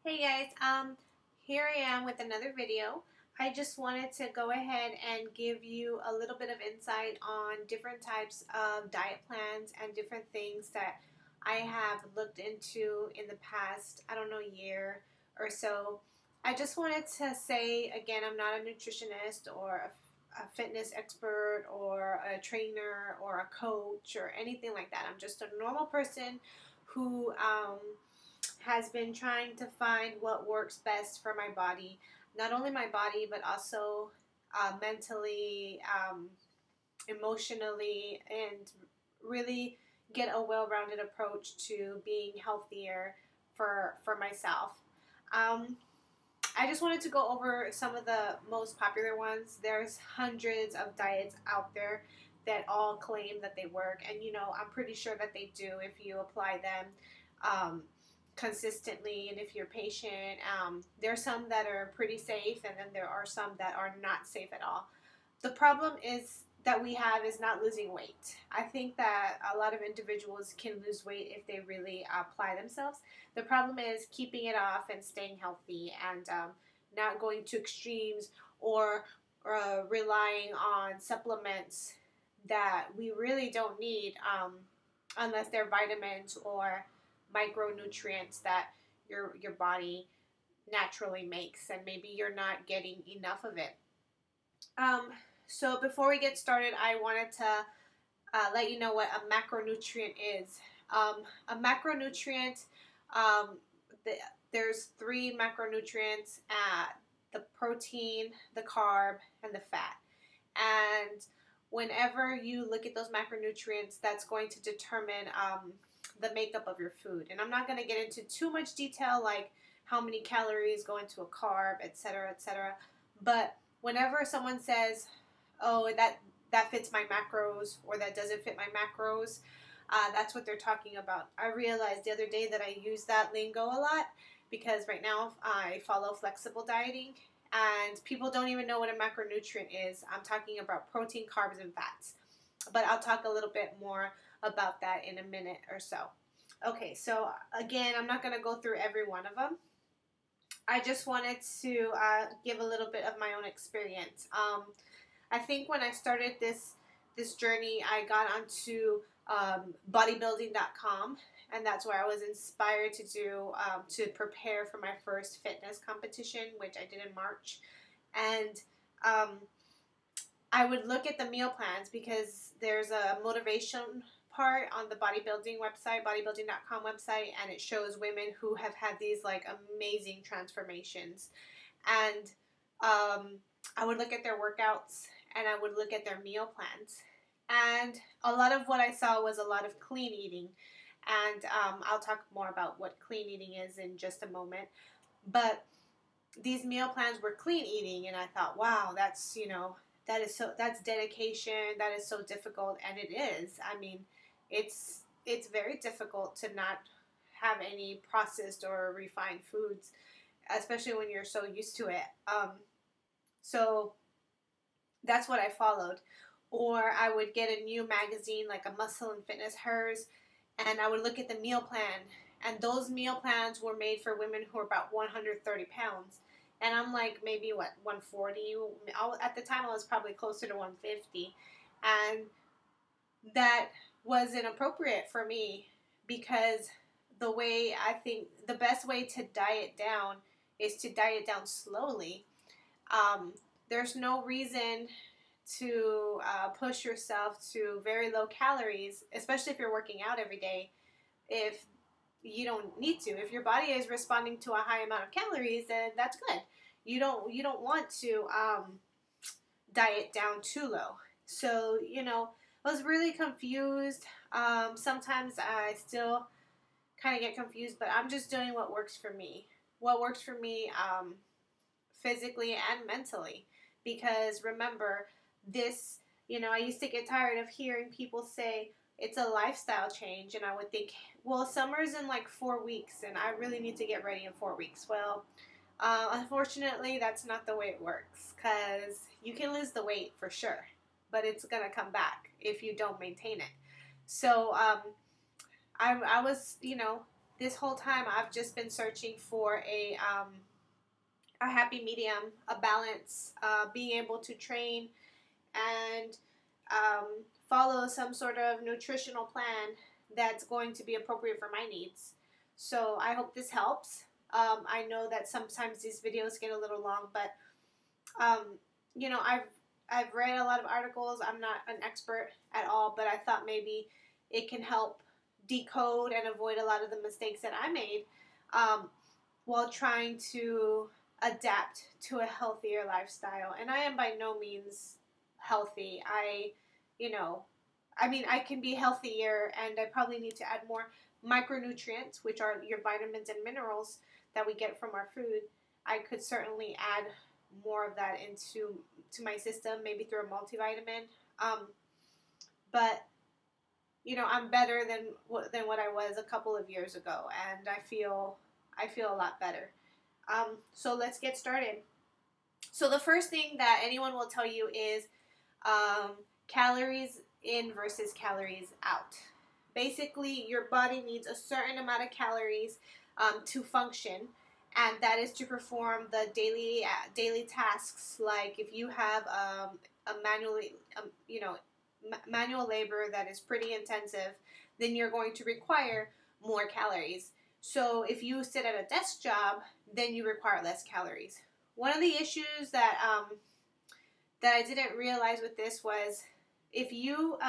Hey guys, here I am with another video. I just wanted to go ahead and give you a little bit of insight on different types of diet plans and different things that I have looked into in the past, I don't know, year or so. I just wanted to say again, I'm not a nutritionist or a fitness expert or a trainer or a coach or anything like that. I'm just a normal person who has been trying to find what works best for my body, not only my body, but also mentally, emotionally, and really get a well-rounded approach to being healthier for myself. Um, I just wanted to go over some of the most popular ones. There's hundreds of diets out there that all claim that they work, and I'm pretty sure that they do if you apply them um, consistently and if you're patient. There's some that are pretty safe, and then there are some that are not safe at all. The problem is that we have is not losing weight. I think that a lot of individuals can lose weight if they really apply themselves. The problem is keeping it off and staying healthy and not going to extremes or relying on supplements that we really don't need unless they're vitamins or micronutrients that your body naturally makes, and maybe you're not getting enough of it. So before we get started, I wanted to let you know what a macronutrient is. A macronutrient, um, there's three macronutrients: the protein, the carb, and the fat. And whenever you look at those macronutrients, that's going to determine the makeup of your food. And I'm not going to get into too much detail, like how many calories go into a carb, etc., etc. But whenever someone says, "Oh, that fits my macros," or "that doesn't fit my macros," that's what they're talking about. I realized the other day that I use that lingo a lot because right now I follow flexible dieting, and people don't even know what a macronutrient is. I'm talking about protein, carbs, and fats. But I'll talk a little bit more about that in a minute or so. Okay, so again, I'm not going to go through every one of them. I just wanted to give a little bit of my own experience. I think when I started this journey, I got onto bodybuilding.com, and that's where I was inspired to do to prepare for my first fitness competition, which I did in March. And I would look at the meal plans because there's a motivation part on the bodybuilding website, bodybuilding.com website, and it shows women who have had these like amazing transformations. And I would look at their workouts and I would look at their meal plans. And a lot of what I saw was a lot of clean eating. And I'll talk more about what clean eating is in just a moment. But these meal plans were clean eating, and I thought, wow, that's, that's dedication. That is so difficult, and it is. I mean, it's very difficult to not have any processed or refined foods, especially when you're so used to it. So that's what I followed. Or I would get a new magazine like a Muscle and Fitness, Hers, and I would look at the meal plan. And those meal plans were made for women who are about 130 pounds. And I'm like maybe, 140? At the time, I was probably closer to 150. And that was inappropriate for me because the way I think the best way to diet down is to diet down slowly. There's no reason to push yourself to very low calories, especially if you're working out every day, if you don't need to. If your body is responding to a high amount of calories, then that's good. You don't want to diet down too low. So, I was really confused. Sometimes I still kind of get confused, but I'm just doing what works for me. What works for me physically and mentally. Because remember, I used to get tired of hearing people say it's a lifestyle change, and I would think, well, summer's in like 4 weeks, and I really need to get ready in 4 weeks. Well, unfortunately, that's not the way it works, because you can lose the weight for sure, but it's going to come back if you don't maintain it. So I was, this whole time I've just been searching for a happy medium, a balance, being able to train and follow some sort of nutritional plan that's going to be appropriate for my needs. So I hope this helps. I know that sometimes these videos get a little long, but you know, I've read a lot of articles. I'm not an expert at all, but I thought maybe it can help decode and avoid a lot of the mistakes that I made while trying to adapt to a healthier lifestyle. And I am by no means healthy. I can be healthier, and I probably need to add more micronutrients, which are your vitamins and minerals that we get from our food. I could certainly add more of that into my system, maybe through a multivitamin. But I'm better than what I was a couple of years ago, and I feel a lot better. So let's get started. So the first thing that anyone will tell you is calories in versus calories out. Basically, your body needs a certain amount of calories to function, and that is to perform the daily tasks. Like if you have a manual labor that is pretty intensive, then you're going to require more calories. So if you sit at a desk job, then you require less calories. One of the issues that I didn't realize with this was if you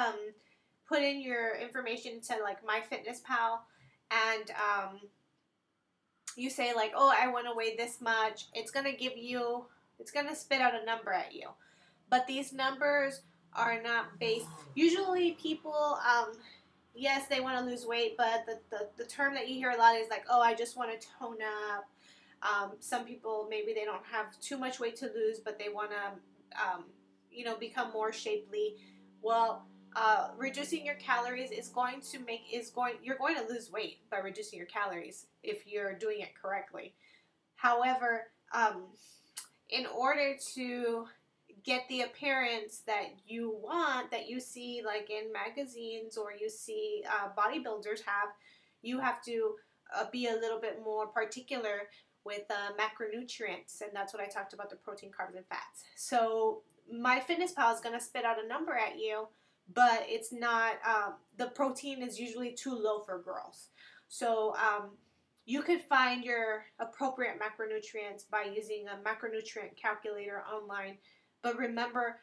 put in your information to like MyFitnessPal and you say like, oh, I want to weigh this much, it's going to spit out a number at you. But these numbers are not based. Usually people, yes, they want to lose weight, but the term that you hear a lot is like, oh, I just want to tone up. Some people, maybe they don't have too much weight to lose, but they want to, become more shapely. Well, reducing your calories you're going to lose weight by reducing your calories if you're doing it correctly. However, in order to get the appearance that you want, that you see like in magazines or you see bodybuilders have, you have to be a little bit more particular with macronutrients, and that's what I talked about, the protein, carbs, and fats. So MyFitnessPal is going to spit out a number at you, but it's not, the protein is usually too low for girls. So you could find your appropriate macronutrients by using a macronutrient calculator online. But remember,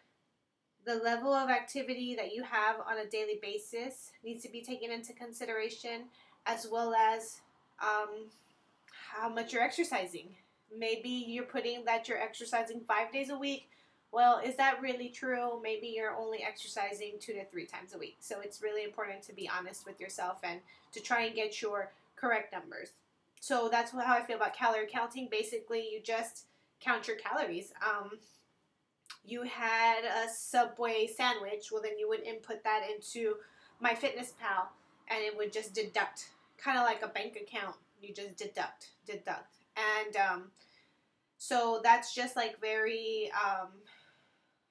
the level of activity that you have on a daily basis needs to be taken into consideration, as well as how much you're exercising. Maybe you're putting that you're exercising 5 days a week. Well, is that really true? Maybe you're only exercising 2 to 3 times a week. So it's really important to be honest with yourself and to try and get your correct numbers. So that's how I feel about calorie counting. Basically, you just count your calories. You had a Subway sandwich, well then you would input that into MyFitnessPal and it would just deduct, kind of like a bank account. You just deduct. And so that's just like very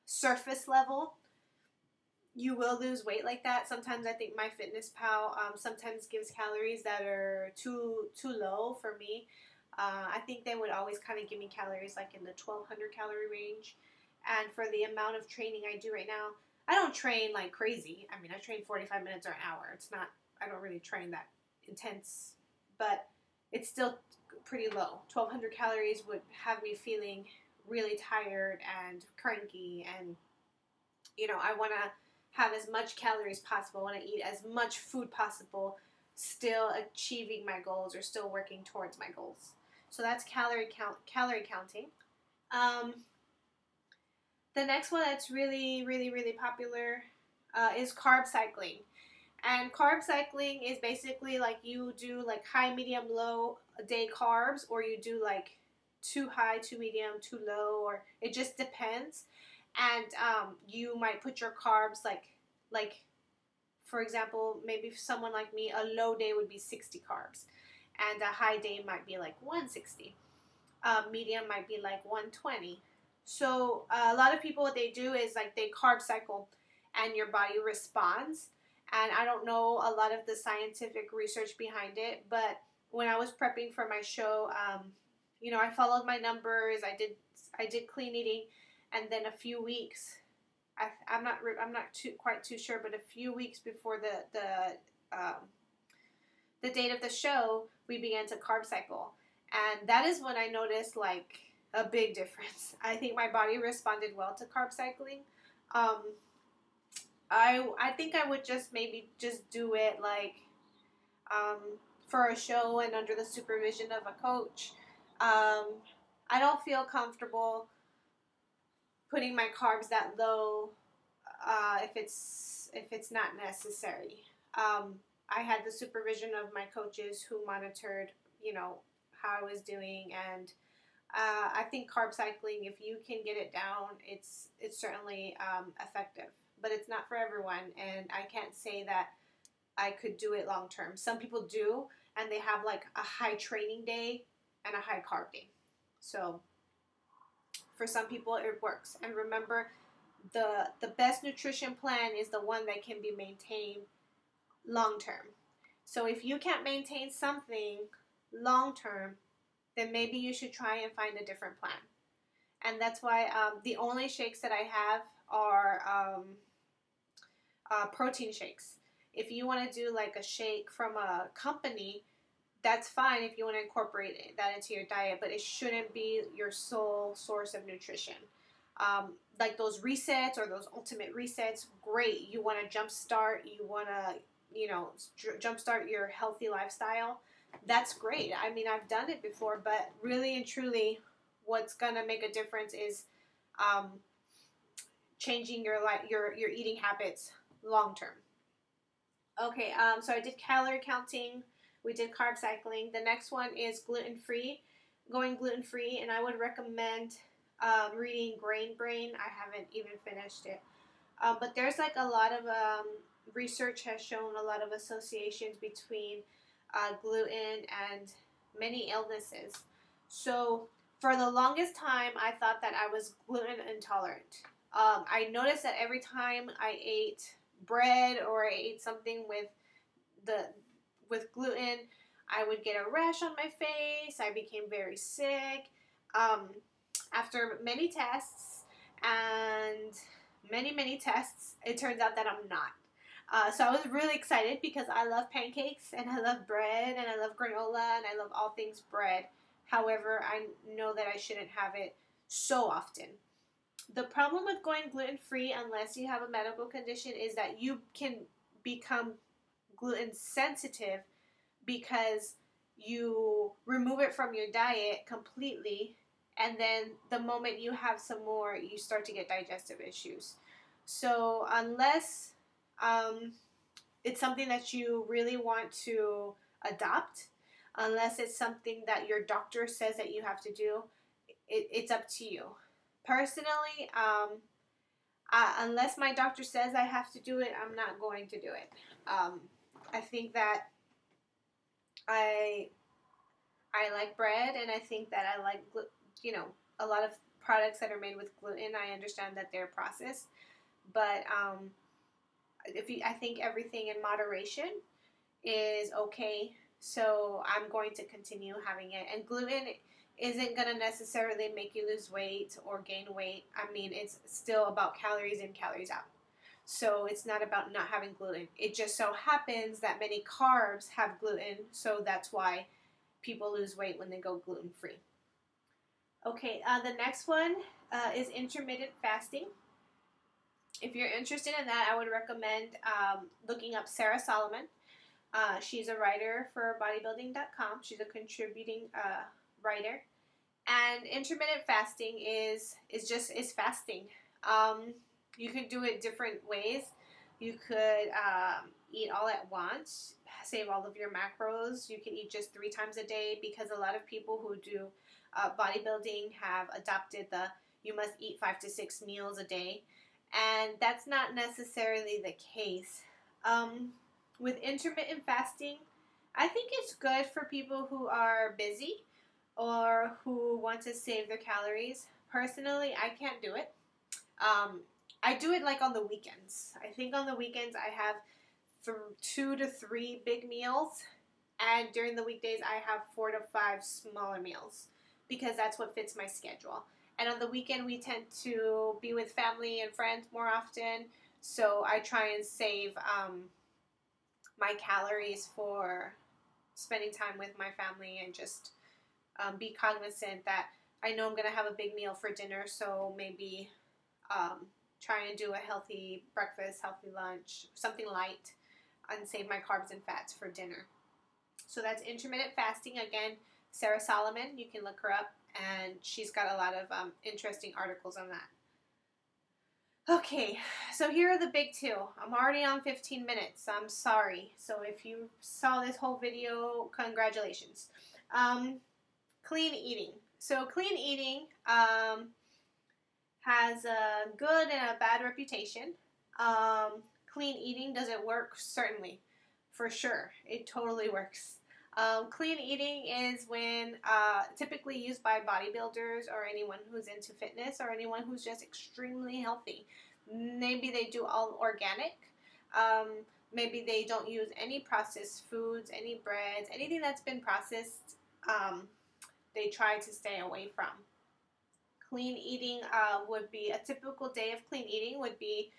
surface level. You will lose weight like that. Sometimes I think MyFitnessPal sometimes gives calories that are too low for me. I think they would always kind of give me calories like in the 1,200 calorie range. And for the amount of training I do right now, I don't train like crazy. I mean, I train 45 minutes or an hour. I don't really train that intense, but it's still pretty low. 1,200 calories would have me feeling really tired and cranky, and I want to have as much calories possible. I want to eat as much food possible, still achieving my goals or still working towards my goals. So that's calorie counting. The next one that's really, really, really popular is carb cycling. And carb cycling is basically like you do like high, medium, low day carbs, or you do like too high, too medium, too low, or it just depends. And you might put your carbs like for example, maybe for someone like me, a low day would be 60 carbs, and a high day might be like 160. Medium might be like 120. So a lot of people, what they do is like they carb cycle and your body responds. And I don't know a lot of the scientific research behind it, but when I was prepping for my show, you know, I followed my numbers. I did clean eating, and then a few weeks, I'm not quite too sure, but a few weeks before the date of the show, we began to carb cycle, and that is when I noticed like a big difference. I think my body responded well to carb cycling. Um, I think I would just maybe just do it like um, for a show and under the supervision of a coach. I don't feel comfortable putting my carbs that low if it's not necessary. I had the supervision of my coaches who monitored, you know, how I was doing, and I think carb cycling, if you can get it down, it's certainly effective, but it's not for everyone, and I can't say that I could do it long term. Some people do, and they have like a high training day and a high carb day. So for some people, it works. And remember, the best nutrition plan is the one that can be maintained long term. So if you can't maintain something long term, then maybe you should try and find a different plan. And that's why the only shakes that I have are protein shakes. If you want to do like a shake from a company, that's fine if you want to incorporate that into your diet, but it shouldn't be your sole source of nutrition. Like those resets or those ultimate resets, great. You want to jumpstart, you want to, you know, jumpstart your healthy lifestyle. That's great. I mean, I've done it before, but really and truly, what's gonna make a difference is changing your eating habits long term. Okay, so I did calorie counting. We did carb cycling. The next one is gluten-free, going gluten-free, and I would recommend reading Grain Brain. I haven't even finished it. But there's like a lot of research has shown a lot of associations between gluten and many illnesses. So for the longest time, I thought that I was gluten intolerant. I noticed that every time I ate bread or I ate something with gluten, I would get a rash on my face. I became very sick. After many tests and many tests, it turns out that I'm not. So I was really excited because I love pancakes and I love bread and I love granola and I love all things bread. However, I know that I shouldn't have it so often. The problem with going gluten-free, unless you have a medical condition, is that you can become gluten sensitive because you remove it from your diet completely, and then the moment you have some more, you start to get digestive issues. So unless it's something that you really want to adopt, unless it's something that your doctor says that you have to do, it's up to you. Personally, unless my doctor says I have to do it, I'm not going to do it. I think that I like bread, and I think that I like, you know, a lot of products that are made with gluten. I understand that they're processed, but I think everything in moderation is okay. So I'm going to continue having it. And gluten isn't going to necessarily make you lose weight or gain weight. I mean, it's still about calories in, calories out. So it's not about not having gluten. It just so happens that many carbs have gluten, so that's why people lose weight when they go gluten-free. Okay, the next one is intermittent fasting. If you're interested in that, I would recommend looking up Sarah Solomon. She's a writer for bodybuilding.com. She's a contributing writer. And intermittent fasting is fasting. You could do it different ways. You could eat all at once, save all of your macros. You can eat just 3 times a day, because a lot of people who do bodybuilding have adopted you must eat 5 to 6 meals a day. And that's not necessarily the case. With intermittent fasting, I think it's good for people who are busy or who want to save their calories. Personally, I can't do it. I do it like on the weekends. I think on the weekends I have 2 to 3 big meals, And during the weekdays, I have 4 to 5 smaller meals because that's what fits my schedule. And on the weekend, we tend to be with family and friends more often. So I try and save my calories for spending time with my family and just be cognizant that I know I'm going to have a big meal for dinner. So maybe try and do a healthy breakfast, healthy lunch, something light, and save my carbs and fats for dinner. So that's intermittent fasting. Again, Sarah Solomon, you can look her up, and she's got a lot of interesting articles on that. Okay, so here are the big two. I'm already on 15 minutes. I'm sorry. So if you saw this whole video, congratulations. Clean eating. So clean eating has a good and a bad reputation. Clean eating, does it work? Certainly. For sure. It totally works. Clean eating is when typically used by bodybuilders or anyone who's into fitness or anyone who's just extremely healthy. Maybe they do all organic. Maybe they don't use any processed foods, any breads, anything that's been processed. They try to stay away from. Clean eating would be a typical day of clean eating would be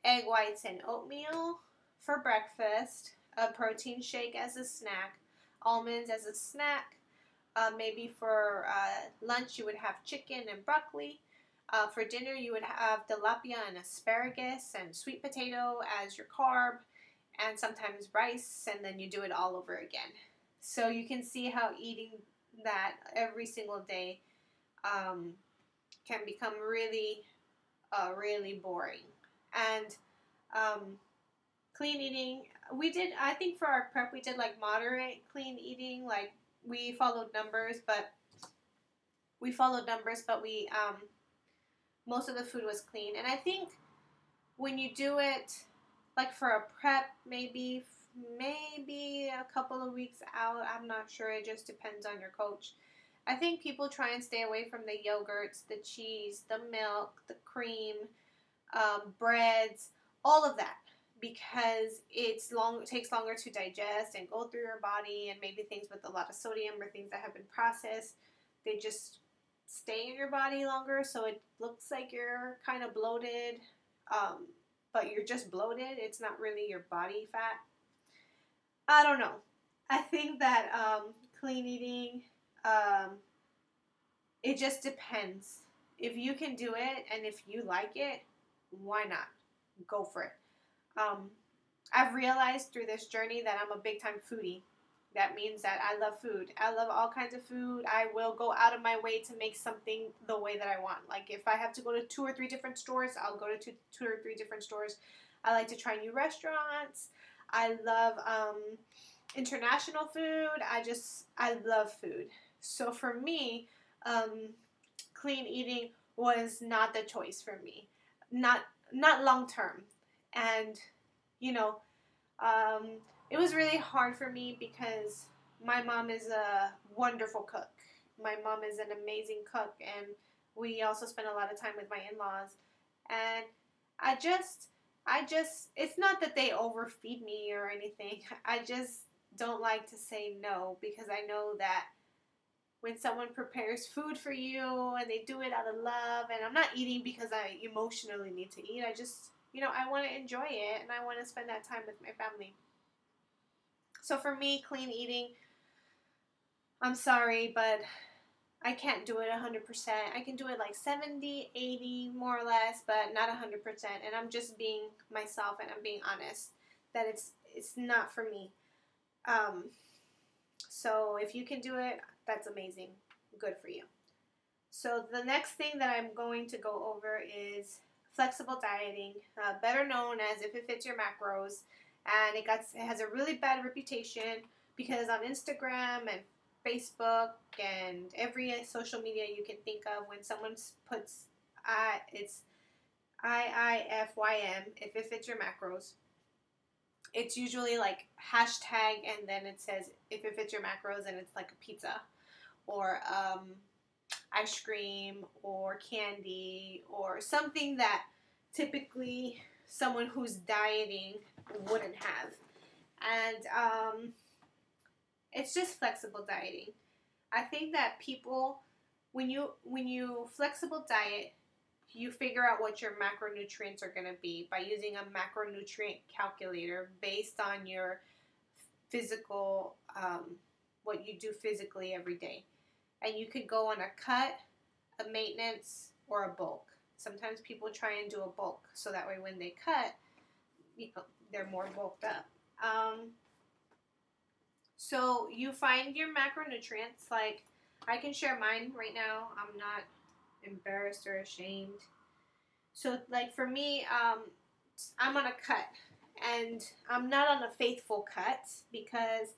egg whites and oatmeal for breakfast, a protein shake as a snack, almonds as a snack. Maybe for lunch you would have chicken and broccoli. For dinner you would have tilapia and asparagus and sweet potato as your carb, and sometimes rice, and then you do it all over again. So you can see how eating that every single day can become really, really boring. And clean eating, I think for our prep, we did like moderate clean eating. Like we followed numbers, but we, most of the food was clean. And I think when you do it, like for a prep, maybe a couple of weeks out, I'm not sure. It just depends on your coach. I think people try and stay away from the yogurts, the cheese, the milk, the cream, breads, all of that, because it takes longer to digest and go through your body, and maybe things with a lot of sodium or things that have been processed, they just stay in your body longer, so it looks like you're kind of bloated, but you're just bloated. It's not really your body fat. I don't know. I think that clean eating, it just depends. If you can do it and if you like it, why not? Go for it. I've realized through this journey that I'm a big time foodie. That means that I love food. I love all kinds of food. I will go out of my way to make something the way that I want. Like if I have to go to 2 or 3 different stores, I'll go to two or three different stores. I like to try new restaurants. I love international food. I love food. So for me, clean eating was not the choice for me. Not long term. And, you know, it was really hard for me because my mom is a wonderful cook. My mom is an amazing cook, and we also spend a lot of time with my in-laws. And I just, it's not that they overfeed me or anything. I just don't like to say no, because I know that when someone prepares food for you and they do it out of love, and I'm not eating because I emotionally need to eat. I just, I want to enjoy it, and I want to spend that time with my family. So for me, clean eating, I'm sorry, but I can't do it 100%. I can do it like 70, 80, more or less, but not 100%. And I'm just being myself, and I'm being honest that it's not for me. So if you can do it, that's amazing. Good for you. So the next thing that I'm going to go over is flexible dieting, better known as If It Fits Your Macros. And it has a really bad reputation because on Instagram and Facebook and every social media you can think of, when someone puts it's IIFYM, If It Fits Your Macros, it's usually like hashtag, and then it says If It Fits Your Macros, and it's like a pizza or ice cream or candy or something that typically someone who's dieting wouldn't have. And It's just flexible dieting. I think that people, when you flexible diet, you figure out what your macronutrients are going to be by using a macronutrient calculator based on your physical, what you do physically every day. And you could go on a cut, a maintenance, or a bulk. Sometimes people try and do a bulk so that way when they cut, they're more bulked up. So you find your macronutrients. Like, I can share mine right now. I'm not embarrassed or ashamed. So, like, for me, I'm on a cut, and I'm not on a faithful cut because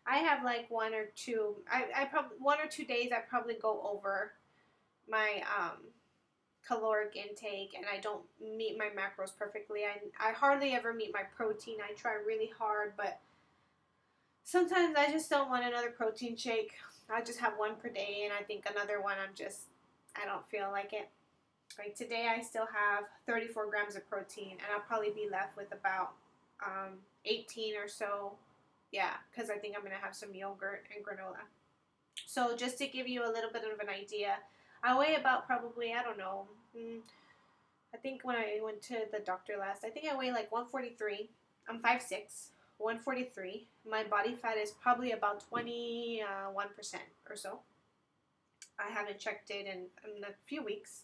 I have like one or two. I probably 1 or 2 days I probably go over my caloric intake, and I don't meet my macros perfectly. I hardly ever meet my protein. I try really hard, but sometimes I just don't want another protein shake. I just have one per day, and I think another one I don't feel like it. Like today I still have 34 grams of protein, and I'll probably be left with about 18 or so. Yeah, because I think I'm going to have some yogurt and granola. So just to give you a little bit of an idea, I weigh about probably, I don't know, I think when I went to the doctor last, I think I weigh like 143. I'm 5'6", 143. My body fat is probably about 21% or so. I haven't checked it in a few weeks.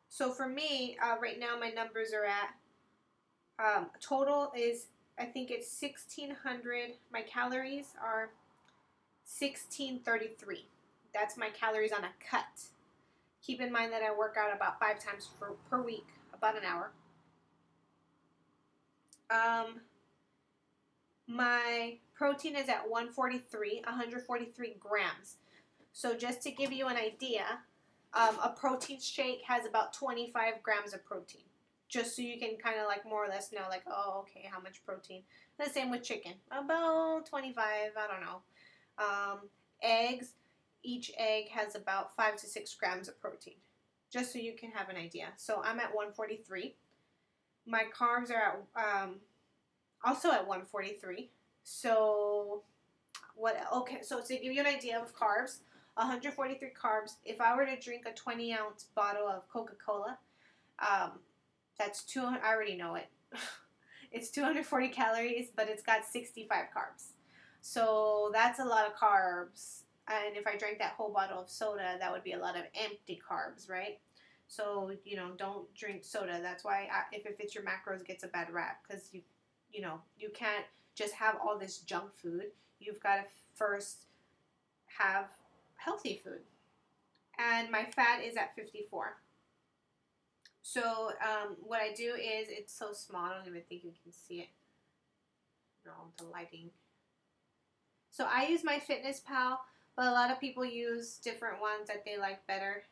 So for me, right now my numbers are at, total is, I think it's 1,600. My calories are 1,633. That's my calories on a cut. Keep in mind that I work out about 5 times per week, about an hour. My protein is at 143 grams. So just to give you an idea, a protein shake has about 25 grams of protein. Just so you can kind of like more or less know, like, oh, okay, how much protein. The same with chicken, about 25, I don't know. Eggs, each egg has about 5 to 6 grams of protein. Just so you can have an idea. So I'm at 143. My carbs are at, also at 143. So okay, so to give you an idea of carbs, 143 carbs. If I were to drink a 20-ounce bottle of Coca-Cola, that's 200. I already know it. It's 240 calories, but it's got 65 carbs. So that's a lot of carbs. And if I drank that whole bottle of soda, that would be a lot of empty carbs, right? So, don't drink soda. That's why if it fits your macros, it gets a bad rap, because you can't just have all this junk food. You've got to first have healthy food. And my fat is at 54. So what I do is, it's so small, I don't even think you can see it. No, the lighting. So I use my Fitness Pal, but a lot of people use different ones that they like better.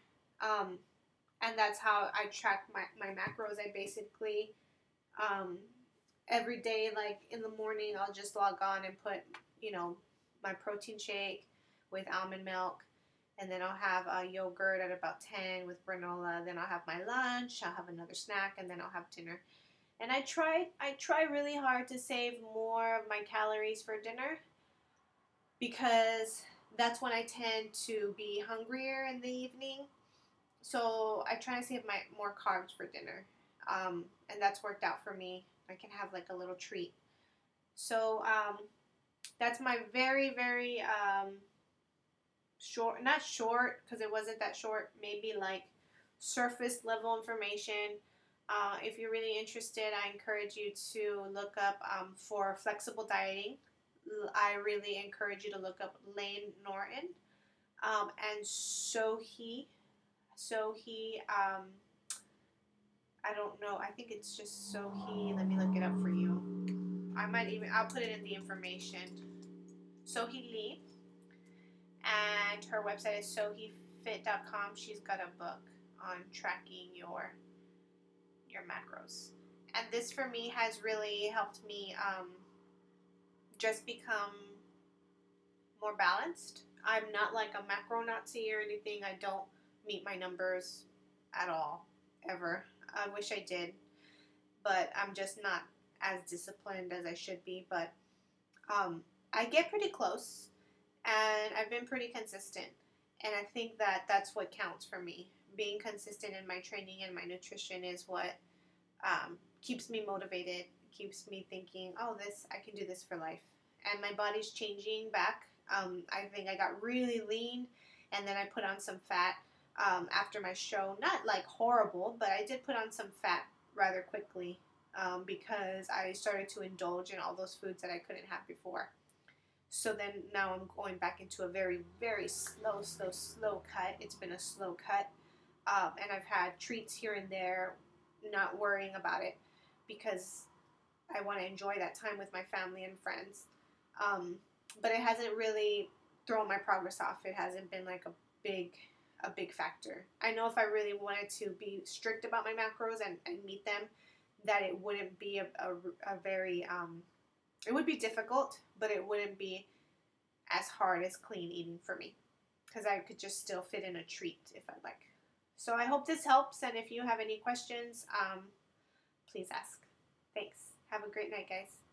And that's how I track my macros. I basically, every day, like in the morning, I'll just log on and put, my protein shake with almond milk. And then I'll have a yogurt at about 10 with granola. Then I'll have my lunch. I'll have another snack, and then I'll have dinner. And I try really hard to save more of my calories for dinner, because that's when I tend to be hungrier in the evening. So I try to save more carbs for dinner, and that's worked out for me. I can have like a little treat. So that's my very, very short, not short because it wasn't that short, maybe like surface level information. If you're really interested, I encourage you to look up for flexible dieting. I really encourage you to look up Lane Norton and Sohi. I don't know. I think it's just Sohi. Let me look it up for you. I'll put it in the information. Sohi Lee. And her website is sohifit.com. She's got a book on tracking your macros. And this for me has really helped me just become more balanced. I'm not like a macro Nazi or anything. I don't meet my numbers at all, ever. I wish I did, but I'm just not as disciplined as I should be. But I get pretty close, and I've been pretty consistent. And I think that that's what counts for me. Being consistent in my training and my nutrition is what keeps me motivated, keeps me thinking, oh, I can do this for life. And my body's changing back. I think I got really lean, and then I put on some fat after my show. Not like horrible, but I did put on some fat rather quickly because I started to indulge in all those foods that I couldn't have before. So then now I'm going back into a very, very slow cut. It's been a slow cut. And I've had treats here and there, not worrying about it because I want to enjoy that time with my family and friends. But it hasn't really thrown my progress off. It hasn't been like a big factor. I know if I really wanted to be strict about my macros and meet them, that it wouldn't be a very, it would be difficult, but it wouldn't be as hard as clean eating for me because I could just still fit in a treat if I'd like. So I hope this helps, and if you have any questions, please ask. Thanks. Have a great night, guys.